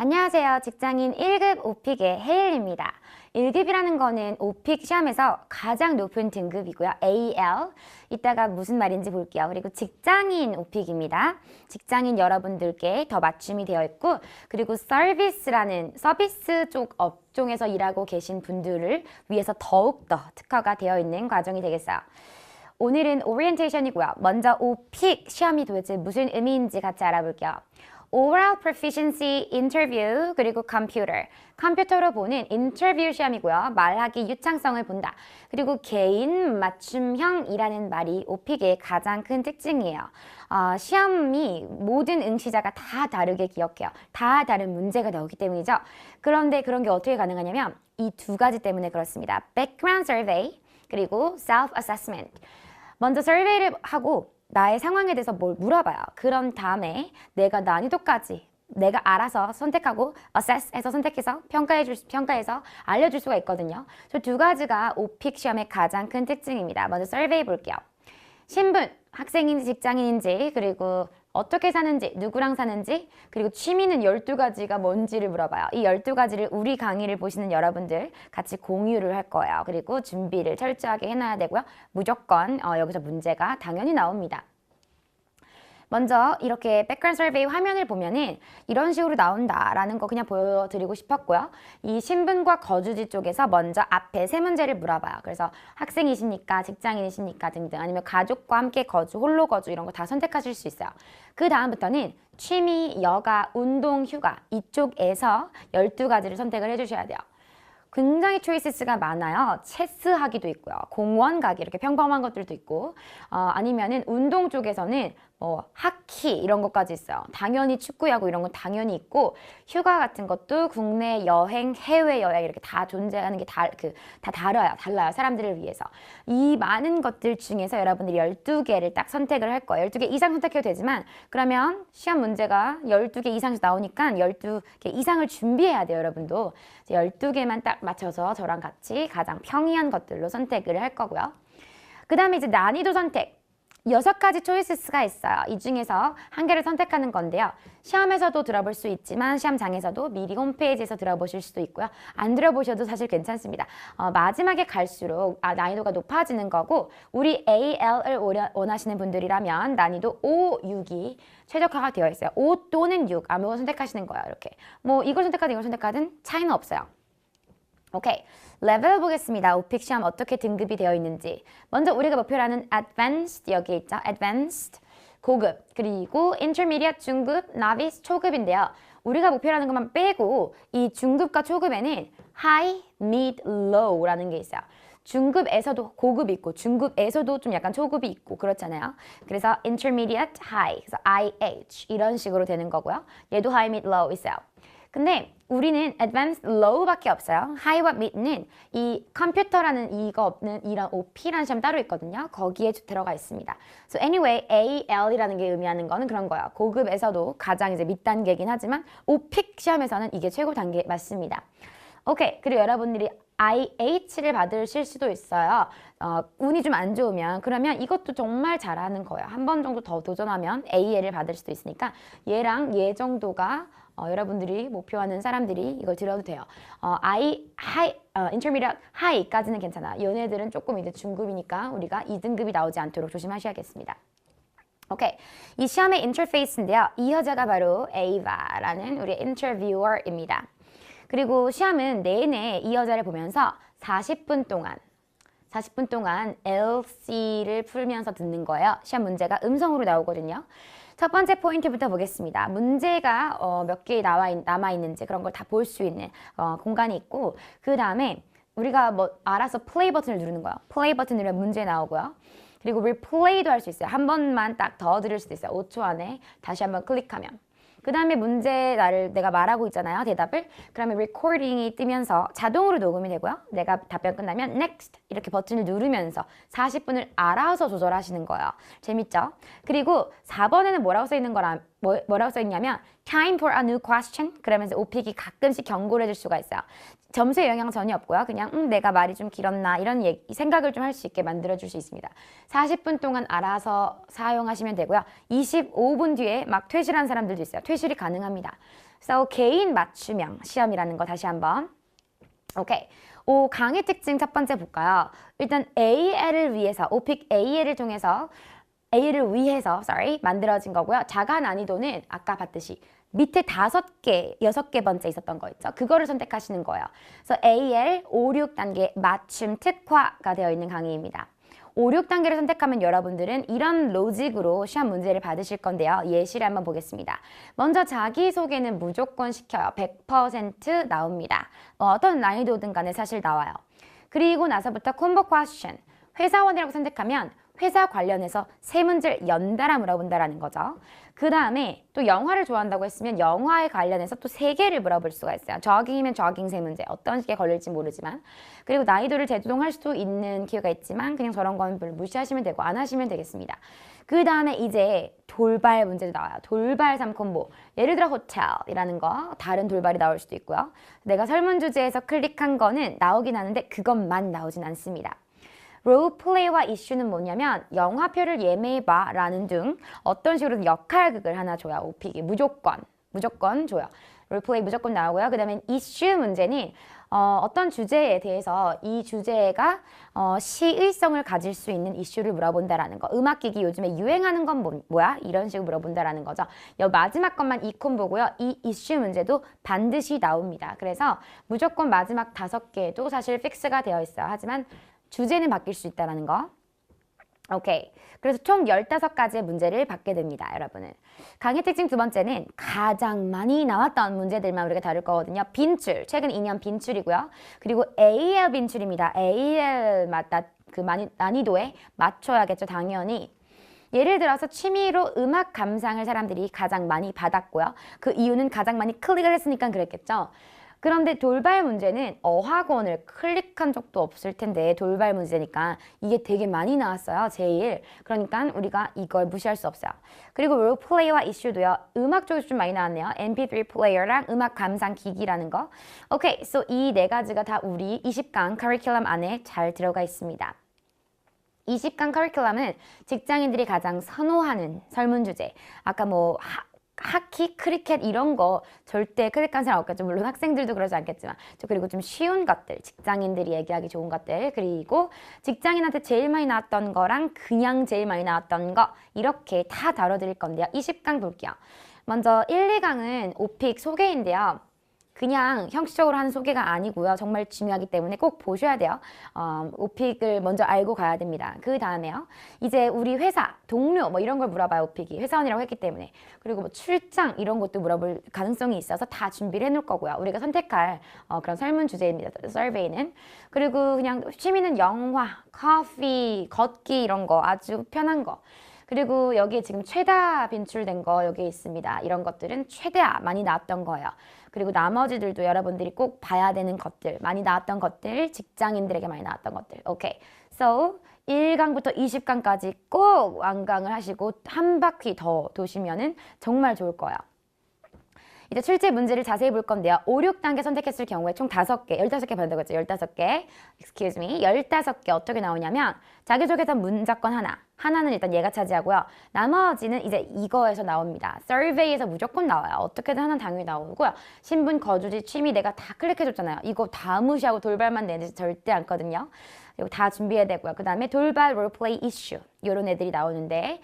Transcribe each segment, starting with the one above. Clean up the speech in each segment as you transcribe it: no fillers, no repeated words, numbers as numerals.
안녕하세요. 직장인 1급 오픽의 헤일입니다. 1급이라는 거는 오픽 시험에서 가장 높은 등급이고요. AL. 이따가 무슨 말인지 볼게요. 그리고 직장인 오픽입니다. 직장인 여러분들께 더 맞춤이 되어 있고, 그리고 서비스 쪽 업종에서 일하고 계신 분들을 위해서 더욱더 특화가 되어 있는 과정이 되겠어요. 오늘은 오리엔테이션이고요. 먼저 오픽 시험이 도대체 무슨 의미인지 같이 알아볼게요. Oral Proficiency Interview 그리고 컴퓨터로 보는 인터뷰 시험이고요. 말하기 유창성을 본다. 그리고 개인 맞춤형이라는 말이 오픽의 가장 큰 특징이에요. 시험이 모든 응시자가 다 다르게 기억해요. 다 다른 문제가 나오기 때문이죠. 그런데 그런 게 어떻게 가능하냐면 이 두 가지 때문에 그렇습니다. Background Survey 그리고 Self-Assessment. 먼저 서베이를 하고 나의 상황에 대해서 뭘 물어봐요. 그런 다음에 내가 난이도까지 내가 알아서 선택하고 assess해서 선택해서 평가해서 알려줄 수가 있거든요. 저 두 가지가 오픽 시험의 가장 큰 특징입니다. 먼저 서베이 볼게요. 신분, 학생인지 직장인인지, 그리고 어떻게 사는지, 누구랑 사는지, 그리고 취미는 12가지가 뭔지를 물어봐요. 이 12가지를 우리 강의를 보시는 여러분들 같이 공유를 할 거예요. 그리고 준비를 철저하게 해놔야 되고요. 무조건 여기서 문제가 당연히 나옵니다. 먼저 이렇게 백그라운드 서베이 화면을 보면은 이런 식으로 나온다라는 거 그냥 보여드리고 싶었고요. 이 신분과 거주지 쪽에서 먼저 앞에 세 문제를 물어봐요. 그래서 학생이십니까, 직장인이십니까 등등, 아니면 가족과 함께 거주, 홀로 거주 이런 거 다 선택하실 수 있어요. 그 다음부터는 취미, 여가, 운동, 휴가 이쪽에서 12가지를 선택을 해주셔야 돼요. 굉장히 초이스가 많아요. 체스 하기도 있고요. 공원 가기 이렇게 평범한 것들도 있고, 아니면은 운동 쪽에서는 하키 이런 것까지 있어요. 당연히 축구야구 이런 건 당연히 있고, 휴가 같은 것도 국내 여행, 해외 여행 이렇게 다 존재하는 게 다 달라요. 사람들을 위해서. 이 많은 것들 중에서 여러분들이 12개를 딱 선택을 할 거예요. 12개 이상 선택해도 되지만, 그러면 시험 문제가 12개 이상에서 나오니까 12개 이상을 준비해야 돼요, 여러분도. 12개만 딱 맞춰서 저랑 같이 가장 평이한 것들로 선택을 할 거고요. 그 다음에 이제 난이도 선택. 6가지 초이스가 있어요. 이 중에서 한 개를 선택하는 건데요. 시험에서도 들어볼 수 있지만 시험장에서도 미리 홈페이지에서 들어보실 수도 있고요. 안 들어보셔도 사실 괜찮습니다. 마지막에 갈수록 난이도가 높아지는 거고, 우리 AL을 원하시는 분들이라면 난이도 5, 6이 최적화가 되어 있어요. 5 또는 6 아무거나 선택하시는 거예요. 이렇게 이걸 선택하든 이걸 선택하든 차이는 없어요. 오케이, 레벨 보겠습니다. 오픽 시험 어떻게 등급이 되어 있는지. 먼저 우리가 목표로 하는 advanced, 여기 있죠. advanced, 고급, 그리고 intermediate, 중급, novice, 초급인데요. 우리가 목표로 하는 것만 빼고 이 중급과 초급에는 high, mid, low라는 게 있어요. 중급에서도 고급이 있고 중급에서도 좀 약간 초급이 있고 그렇잖아요. 그래서 intermediate, high, 그래서 IH 이런 식으로 되는 거고요. 얘도 high, mid, low 있어요. 근데 우리는 advanced low밖에 없어요. high와 mid는 이 컴퓨터라는 이거 없는 이런 OP라는 시험 따로 있거든요. 거기에 들어가 있습니다. So anyway, AL이라는 게 의미하는 거는 그런 거예요. 고급에서도 가장 이제 밑단계이긴 하지만 오픽 시험에서는 이게 최고 단계 맞습니다. 오케이, 그리고 여러분들이 IH를 받으실 수도 있어요. 운이 좀 안 좋으면. 그러면 이것도 정말 잘하는 거예요. 한 번 정도 더 도전하면 AL을 받을 수도 있으니까 얘랑 얘 정도가 여러분들이 목표하는 사람들이 이걸 들어도 돼요. intermediate, high까지는 괜찮아. 얘네들은 조금 이제 중급이니까 우리가 2등급이 나오지 않도록 조심하셔야겠습니다. 오케이, 이 시험의 인터페이스인데요. 이 여자가 바로 에이바라는 우리 인터뷰어입니다. 그리고 시험은 내내 이 여자를 보면서 40분 동안 LC를 풀면서 듣는 거예요. 시험 문제가 음성으로 나오거든요. 첫 번째 포인트부터 보겠습니다. 문제가 몇 개 남아있는지 그런 걸 다 볼 수 있는 공간이 있고, 그 다음에 우리가 알아서 플레이 버튼을 누르는 거예요. 플레이 버튼 누르면 문제 나오고요. 그리고 replay도 할 수 있어요. 한 번만 딱 더 들을 수도 있어요. 5초 안에 다시 한번 클릭하면. 그 다음에 문제 내가 말하고 있잖아요. 대답을. 그러면 recording이 뜨면서 자동으로 녹음이 되고요. 내가 답변 끝나면 next 이렇게 버튼을 누르면서 40분을 알아서 조절하시는 거예요. 재밌죠? 그리고 4번에는 뭐라고 써 있냐면 time for a new question 그러면서 오픽이 가끔씩 경고를 해줄 수가 있어요. 점수에 영향 전혀 없고요. 그냥 내가 말이 좀 길었나 이런 생각을 좀 할 수 있게 만들어줄 수 있습니다. 40분 동안 알아서 사용하시면 되고요. 25분 뒤에 막 퇴실한 사람들도 있어요. 퇴실이 가능합니다. So 개인 맞춤형 시험이라는 거 다시 한번. 오케이. 강의 특징 첫 번째 볼까요? 일단 AL을 위해서, 오픽 AL을 통해서 만들어진 거고요. 자가 난이도는 아까 봤듯이 밑에 5개, 6개 번째 있었던 거 있죠? 그거를 선택하시는 거예요. 그래서 AL 5, 6단계 맞춤 특화가 되어 있는 강의입니다. 5, 6단계를 선택하면 여러분들은 이런 로직으로 시험 문제를 받으실 건데요. 예시를 한번 보겠습니다. 먼저 자기소개는 무조건 시켜요. 100% 나옵니다. 어떤 난이도든 간에 사실 나와요. 그리고 나서부터 콤보 퀘스천, 회사원이라고 선택하면 회사 관련해서 3문제를 연달아 물어본다라는 거죠. 그 다음에 또 영화를 좋아한다고 했으면 영화에 관련해서 또 3개를 물어볼 수가 있어요. 저깅이면 저깅 3문제. 어떤 식에 걸릴지 모르지만. 그리고 난이도를 재조정할 수도 있는 기회가 있지만 그냥 저런 건 별로 무시하시면 되고 안 하시면 되겠습니다. 그 다음에 이제 돌발 문제도 나와요. 돌발 3콤보. 예를 들어 호텔이라는 거, 다른 돌발이 나올 수도 있고요. 내가 설문 주제에서 클릭한 거는 나오긴 하는데 그것만 나오진 않습니다. 롤플레이와 이슈는 뭐냐면 영화표를 예매해봐 라는 등 어떤 식으로든 역할극을 하나 줘요. 오픽이 무조건 줘요. 롤플레이 무조건 나오고요. 그 다음에 이슈 문제는 어떤 주제에 대해서 이 주제가 시의성을 가질 수 있는 이슈를 물어본다라는 거. 음악기기 요즘에 유행하는 건 뭐야? 이런 식으로 물어본다라는 거죠. 마지막 것만 이 콤보고요. 이 이슈 문제도 반드시 나옵니다. 그래서 무조건 마지막 5개도 사실 픽스가 되어 있어요. 하지만 주제는 바뀔 수 있다는 거. 오케이. 그래서 총 15가지의 문제를 받게 됩니다, 여러분은. 강의 특징 두 번째는 가장 많이 나왔던 문제들만 우리가 다룰 거거든요. 빈출, 최근 2년 빈출이고요. 그리고 AL 빈출입니다. AL 난이도에 맞춰야겠죠, 당연히. 예를 들어서 취미로 음악 감상을 사람들이 가장 많이 받았고요. 그 이유는 가장 많이 클릭을 했으니까 그랬겠죠. 그런데 돌발 문제는 어학원을 클릭한 적도 없을 텐데 돌발 문제니까 이게 되게 많이 나왔어요. 제일. 그러니까 우리가 이걸 무시할 수 없어요. 그리고 롤플레이와 이슈도요. 음악 쪽에서 좀 많이 나왔네요. MP3 플레이어랑 음악 감상 기기라는 거. 오케이, so 이 4가지가 다 우리 20강 커리큘럼 안에 잘 들어가 있습니다. 20강 커리큘럼은 직장인들이 가장 선호하는 설문 주제. 아까 하키, 크리켓 이런 거 절대 클릭한 사람 없겠죠. 물론 학생들도 그러지 않겠지만. 그리고 좀 쉬운 것들, 직장인들이 얘기하기 좋은 것들, 그리고 직장인한테 제일 많이 나왔던 거랑 그냥 제일 많이 나왔던 거 이렇게 다 다뤄드릴 건데요. 20강 볼게요. 먼저 1, 2강은 오픽 소개인데요. 그냥 형식적으로 하는 소개가 아니고요. 정말 중요하기 때문에 꼭 보셔야 돼요. 오픽을 먼저 알고 가야 됩니다. 그 다음에요. 이제 우리 회사, 동료 이런 걸 물어봐요. 오픽이. 회사원이라고 했기 때문에. 그리고 출장 이런 것도 물어볼 가능성이 있어서 다 준비를 해놓을 거고요. 우리가 선택할 그런 설문 주제입니다. 서베이는. 그리고 그냥 취미는 영화, 커피, 걷기 이런 거 아주 편한 거. 그리고 여기에 지금 최다 빈출된 거 여기 있습니다. 이런 것들은 최대한 많이 나왔던 거예요. 그리고 나머지들도 여러분들이 꼭 봐야 되는 것들, 많이 나왔던 것들, 직장인들에게 많이 나왔던 것들. 오케이. So 1강부터 20강까지 꼭 완강을 하시고 한 바퀴 더 도시면은 정말 좋을 거예요. 이제 출제 문제를 자세히 볼 건데요. 5, 6단계 선택했을 경우에 총 5개, 15개 받는다고 했죠. 15개. Excuse me. 15개 어떻게 나오냐면 자기소개서 문자권 하나는 일단 얘가 차지하고요. 나머지는 이제 이거에서 나옵니다. 서베이에서 무조건 나와요. 어떻게든 하나는 당연히 나오고요. 신분, 거주지, 취미 내가 다 클릭해줬잖아요. 이거 다 무시하고 돌발만 내지 절대 않거든요. 이거 다 준비해야 되고요. 그 다음에 돌발, 롤플레이, 이슈 이런 애들이 나오는데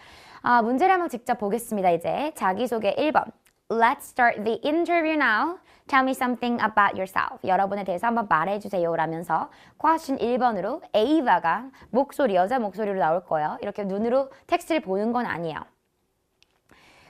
문제를 한번 직접 보겠습니다. 이제 자기소개 1번. Let's start the interview now. Tell me something about yourself. 여러분에 대해서 한번 말해주세요 라면서 question 1번으로 에이바가 여자 목소리로 나올 거예요. 이렇게 눈으로 텍스트를 보는 건 아니에요.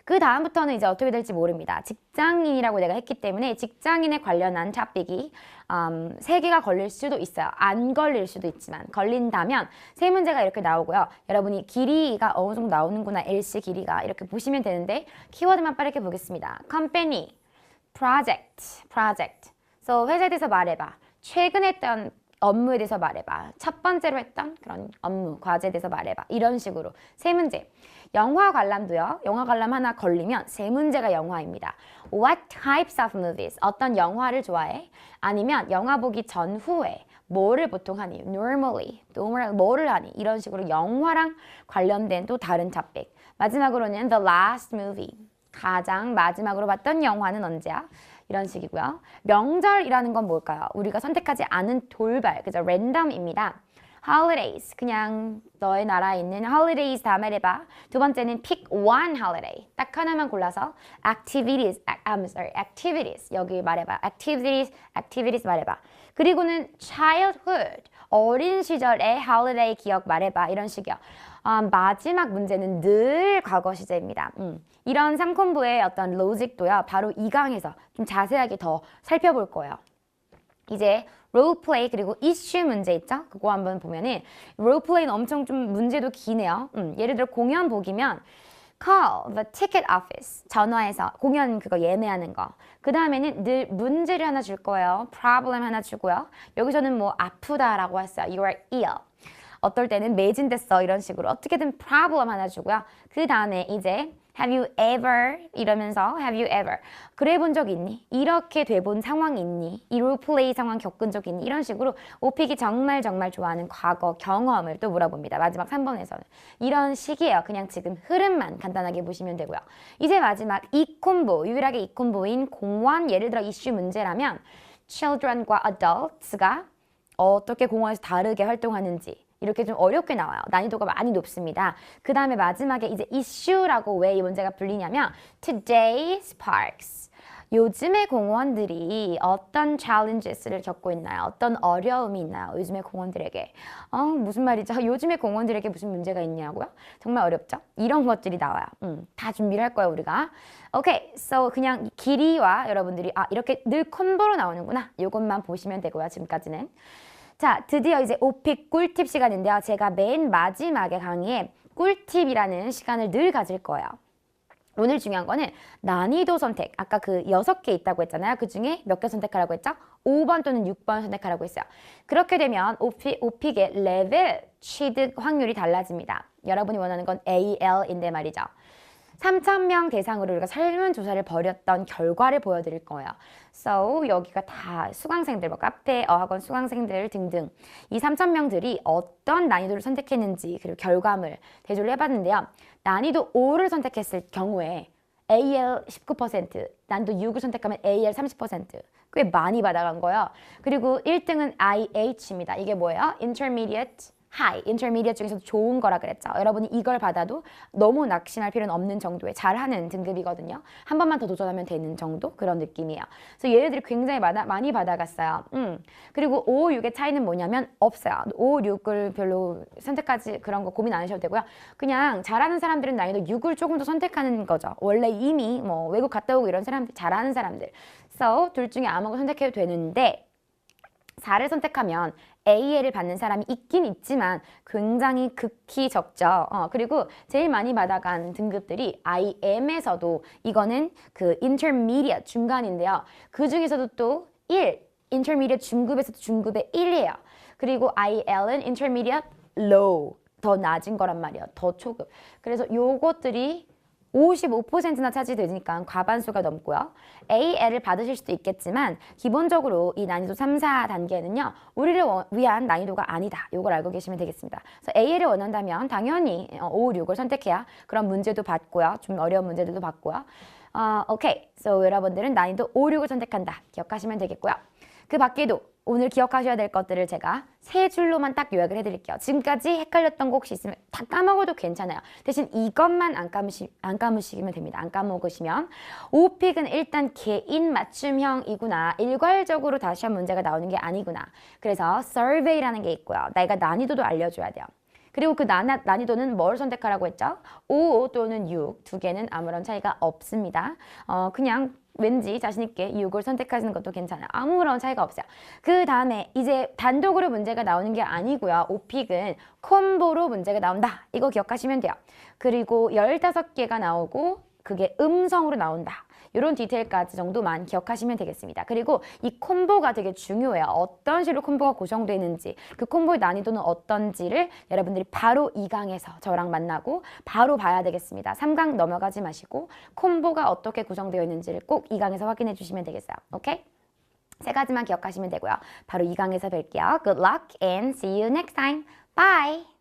그 다음부터는 이제 어떻게 될지 모릅니다. 직장인이라고 내가 했기 때문에 직장인에 관련한 토픽이 3개가 걸릴 수도 있어요. 안 걸릴 수도 있지만 걸린다면 3문제가 이렇게 나오고요. 여러분이 길이가 어느 정도 나오는구나. LC 길이가 이렇게 보시면 되는데 키워드만 빠르게 보겠습니다. company, project. So 회사에 대해서 말해봐. 최근에 했던 업무에 대해서 말해봐. 첫 번째로 했던 그런 업무, 과제에 대해서 말해봐. 이런 식으로 3문제. 영화 관람도요. 영화 관람 하나 걸리면 3문제가 영화입니다. What types of movies? 어떤 영화를 좋아해? 아니면 영화 보기 전후에 뭐를 보통 하니? Normally, 뭐를 하니? 이런 식으로 영화랑 관련된 또 다른 topic. 마지막으로는 the last movie. 가장 마지막으로 봤던 영화는 언제야? 이런 식이고요. 명절이라는 건 뭘까요? 우리가 선택하지 않은 돌발, 그죠? 랜덤입니다. holidays, 그냥 너의 나라에 있는 holidays 다 말해봐. 두 번째는 pick one holiday, 딱 하나만 골라서 activities, I'm sorry, activities 여기 말해봐. activities 말해봐. 그리고는 childhood, 어린 시절의 holiday 기억 말해봐. 이런 식이요. 마지막 문제는 늘 과거 시제입니다. 이런 3콤보의 어떤 로직도요. 바로 2강에서 좀 자세하게 더 살펴볼 거예요. 이제 롤플레이 그리고 이슈 문제 있죠? 그거 한번 보면은 롤플레이는 엄청 좀 문제도 기네요. 예를 들어 공연 보기면 call the ticket office 전화해서 공연 그거 예매하는 거. 그 다음에는 늘 문제를 하나 줄 거예요. problem 하나 주고요. 여기서는 뭐 아프다라고 했어요. You are ill. 어떨 때는 매진됐어 이런 식으로 어떻게든 problem 하나 주고요. 그 다음에 이제 have you ever 이러면서 have you ever 그래 본 적 있니? 이렇게 돼 본 상황이 있니? 이 롤플레이 상황 겪은 적 있니? 이런 식으로 오픽이 정말 좋아하는 과거 경험을 또 물어봅니다. 마지막 3번에서는 이런 식이에요. 그냥 지금 흐름만 간단하게 보시면 되고요. 이제 마지막 이 콤보, 유일하게 이 콤보인 공원, 예를 들어 이슈 문제라면 children과 adults가 어떻게 공원에서 다르게 활동하는지 이렇게 좀 어렵게 나와요. 난이도가 많이 높습니다. 그 다음에 마지막에 이제 이슈라고 왜 이 문제가 불리냐면 today's parks. 요즘의 공원들이 어떤 challenges를 겪고 있나요? 어떤 어려움이 있나요? 요즘의 공원들에게. 무슨 말이죠? 요즘의 공원들에게 무슨 문제가 있냐고요? 정말 어렵죠? 이런 것들이 나와요. 다 준비를 할 거예요, 우리가. 오케이, so 그냥 길이와 여러분들이 이렇게 늘 콤보로 나오는구나. 이것만 보시면 되고요, 지금까지는. 자, 드디어 이제 오픽 꿀팁 시간인데요. 제가 맨 마지막에 강의에 꿀팁이라는 시간을 늘 가질 거예요. 오늘 중요한 거는 난이도 선택. 아까 그 6개 있다고 했잖아요. 그 중에 몇 개 선택하라고 했죠? 5번 또는 6번 선택하라고 했어요. 그렇게 되면 오픽의 레벨 취득 확률이 달라집니다. 여러분이 원하는 건 AL인데 말이죠. 3,000명 대상으로 우리가 설문조사를 벌였던 결과를 보여드릴 거예요. So 여기가 다 수강생들, 뭐 카페, 어학원 수강생들 등등 이 3,000명들이 어떤 난이도를 선택했는지 그리고 결과물 대조를 해봤는데요. 난이도 5를 선택했을 경우에 AL 19%, 난이도 6을 선택하면 AL 30%, 꽤 많이 받아간 거예요. 그리고 1등은 IH입니다. 이게 뭐예요? Intermediate, High, Intermediate 중에서도 좋은 거라 그랬죠. 여러분이 이걸 받아도 너무 낙심할 필요는 없는 정도의 잘하는 등급이거든요. 한 번만 더 도전하면 되는 정도? 그런 느낌이에요. 그래서 얘네들이 굉장히 많이 받아갔어요. 그리고 5, 6의 차이는 뭐냐면 없어요. 5, 6을 별로 선택하지 그런 거 고민 안 하셔도 되고요. 그냥 잘하는 사람들은 난이도 6을 조금 더 선택하는 거죠. 원래 이미 뭐 외국 갔다 오고 이런 사람들, 잘하는 사람들. 그래서 둘 중에 아무거나 선택해도 되는데 4를 선택하면 AL을 받는 사람이 있긴 있지만 굉장히 극히 적죠. 그리고 제일 많이 받아간 등급들이 IM에서도 이거는 그 Intermediate 중간인데요. 그 중에서도 또 1, Intermediate 중급에서도 중급의 1이에요. 그리고 IL은 Intermediate Low, 더 낮은 거란 말이에요. 더 초급. 그래서 요것들이 55%나 차지되니까 과반수가 넘고요. AL을 받으실 수도 있겠지만 기본적으로 이 난이도 3, 4단계는요. 우리를 위한 난이도가 아니다. 이걸 알고 계시면 되겠습니다. 그래서 AL을 원한다면 당연히 5, 6을 선택해야 그런 문제도 받고요. 좀 어려운 문제들도 받고요. 오케이. So 여러분들은 난이도 5, 6을 선택한다. 기억하시면 되겠고요. 그 밖에도 오늘 기억하셔야 될 것들을 제가 3줄로만 딱 요약을 해드릴게요. 지금까지 헷갈렸던 거 혹시 있으면 다 까먹어도 괜찮아요. 대신 이것만 안 까무시면 됩니다. 안 까먹으시면 오픽은 일단 개인 맞춤형이구나. 일괄적으로 다시 시험 문제가 나오는 게 아니구나. 그래서 survey라는 게 있고요. 내가 난이도도 알려줘야 돼요. 그리고 그 난이도는 뭘 선택하라고 했죠? 5 또는 6, 두 개는 아무런 차이가 없습니다. 그냥 왠지 자신있게 6을 선택하시는 것도 괜찮아요. 아무런 차이가 없어요. 그 다음에 이제 단독으로 문제가 나오는 게 아니고요. 오픽은 콤보로 문제가 나온다. 이거 기억하시면 돼요. 그리고 15개가 나오고 그게 음성으로 나온다. 이런 디테일까지 정도만 기억하시면 되겠습니다. 그리고 이 콤보가 되게 중요해요. 어떤 식으로 콤보가 구성되는지, 그 콤보의 난이도는 어떤지를 여러분들이 바로 2강에서 저랑 만나고 바로 봐야 되겠습니다. 3강 넘어가지 마시고 콤보가 어떻게 구성되어 있는지를 꼭 2강에서 확인해 주시면 되겠어요. 오케이? 3가지만 기억하시면 되고요. 바로 2강에서 뵐게요. Good luck and see you next time. Bye!